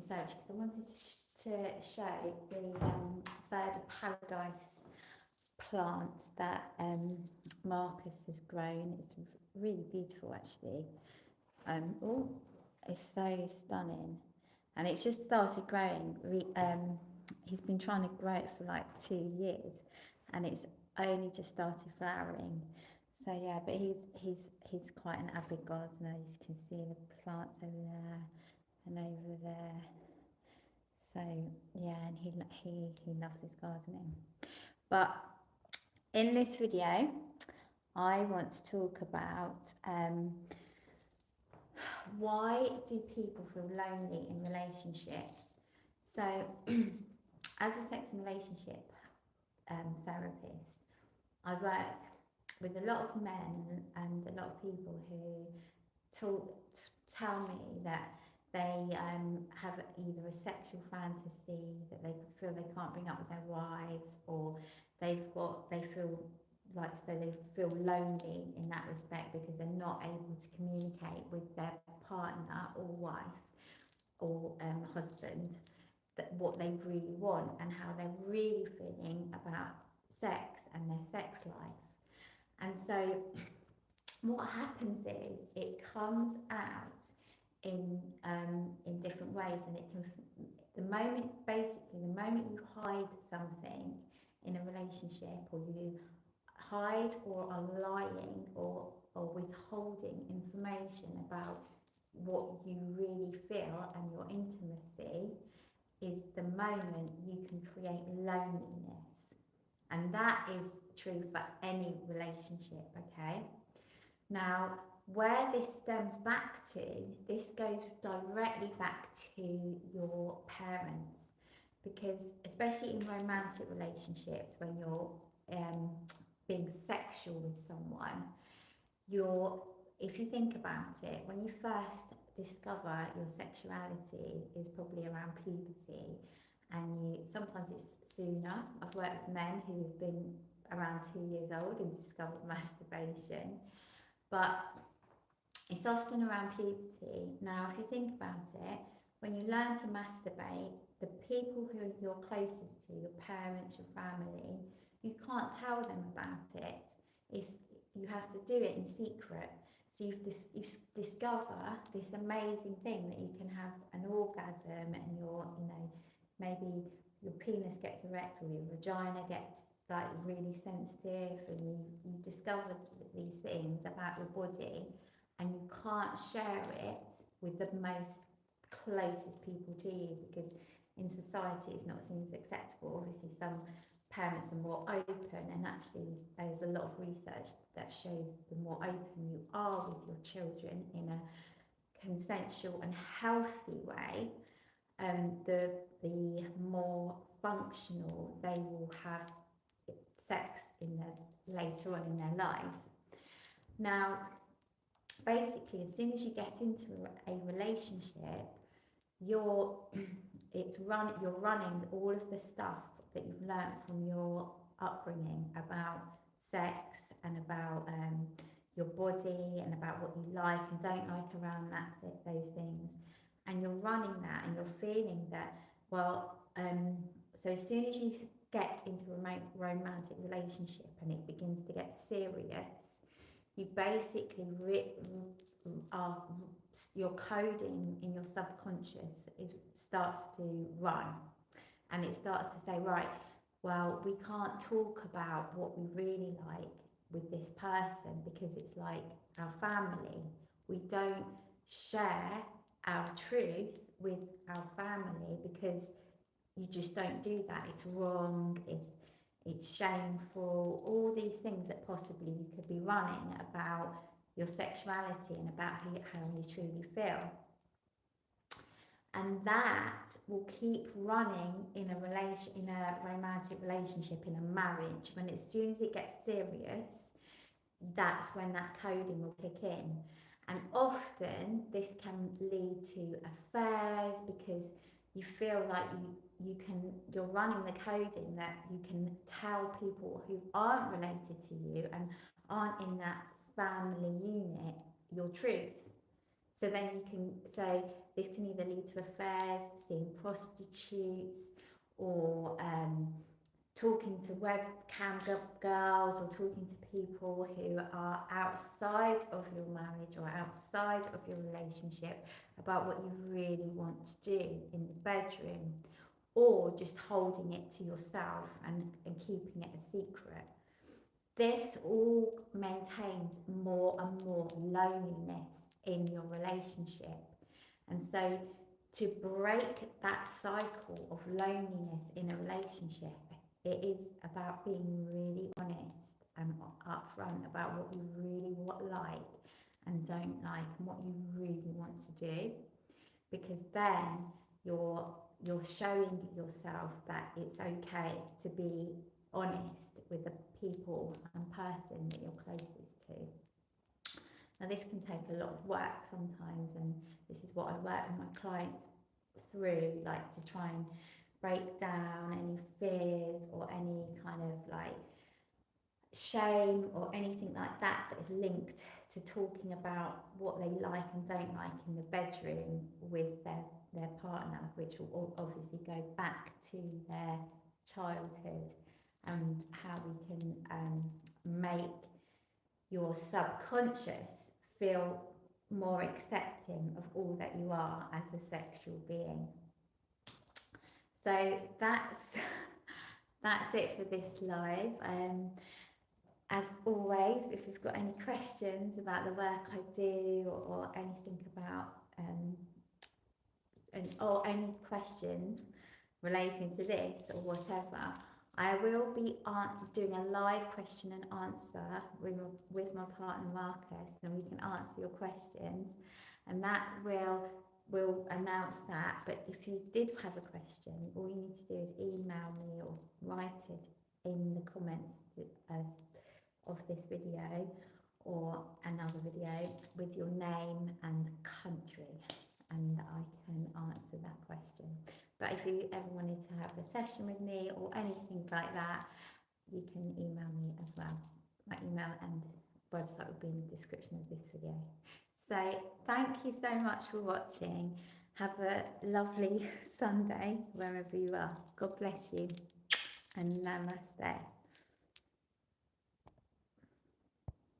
research because I wanted to show the bird of paradise plant that Marcus has grown. It's really beautiful, actually. Oh, it's so stunning, and it's just started growing. He's been trying to grow it for like 2 years, and it's only just started flowering. So yeah, but he's quite an avid gardener. As you can see the plants over there and over there. So yeah, and he loves his gardening. But in this video, I want to talk about why do people feel lonely in relationships? So, as a sex and relationship therapist, I work with a lot of men and a lot of people who tell me that they have either a sexual fantasy that they feel they can't bring up with their wives, or they feel like so they feel lonely in that respect because they're not able to communicate with their partner or wife or husband that what they really want and how they're really feeling about sex and their sex life. And so what happens is it comes out in different ways, and it can the moment you hide something in a relationship, or you hide or are lying or withholding information about what you really feel and your intimacy, is the moment you can create loneliness. And that is true for any relationship, okay? Now, where this stems back to, this goes directly back to your parents, because especially in romantic relationships, when you're being sexual with someone, if you think about it, when you first discover your sexuality is probably around puberty, and sometimes it's sooner. I've worked with men who have been around 2 years old and discovered masturbation, but it's often around puberty. Now, if you think about it, when you learn to masturbate, the people who you're closest to, your parents, your family, you can't tell them about it. You have to do it in secret. So you discover this amazing thing that you can have an orgasm, and maybe your penis gets erect or your vagina gets like really sensitive, and you discover these things about your body, and you can't share it with the most closest people to you because in society it's not seen as acceptable. Obviously some parents are more open, and actually there's a lot of research that shows the more open you are with your children in a consensual and healthy way, the more functional they will have sex later on in their lives. Now, basically, as soon as you get into a relationship, you're running all of the stuff that you've learned from your upbringing about sex and about your body and about what you like and don't like around those things, and you're running that, and you're feeling that, so as soon as you get into a romantic relationship and it begins to get serious, you basically your coding in your subconscious starts to run, and it starts to say, right, well, we can't talk about what we really like with this person because it's like our family. We don't share our truth with our family because you just don't do that. It's wrong, it's shameful, all these things that possibly you could be running about your sexuality and about how you truly feel. And that will keep running in a romantic relationship, in a marriage. When as soon as it gets serious, that's when that coding will kick in. And often this can lead to affairs because you feel like you're running the coding that you can tell people who aren't related to you and aren't in that family unit your truth. So then you can, so this can either lead to affairs, seeing prostitutes, or talking to webcam girls, or talking to people who are outside of your marriage or outside of your relationship about what you really want to do in the bedroom, or just holding it to yourself and keeping it a secret. This all maintains more and more loneliness in your relationship. And so to break that cycle of loneliness in a relationship, it is about being really honest and upfront about what you really like and don't like, and what you really want to do, because then you're showing yourself that it's okay to be honest with the people and person that you're closest to. Now this can take a lot of work sometimes, and this is what I work with my clients through, like to try and break down any fears or any kind of like shame or anything like that that is linked to talking about what they like and don't like in the bedroom with their partner, which will obviously go back to their childhood, and how we can make your subconscious feel more accepting of all that you are as a sexual being. So that's it for this live. As always, if you've got any questions about the work I do, or anything about or any questions relating to this or whatever, I will be doing a live question and answer with my partner Marcus, and we can answer your questions, and that we'll announce that. But if you did have a question, all you need to do is email me or write it in the comments of this video or another video with your name and country, and I can answer that question. But if you ever wanted to have a session with me or anything like that, you can email me as well. My email and website will be in the description of this video. So thank you so much for watching. Have a lovely Sunday wherever you are. God bless you, and namaste.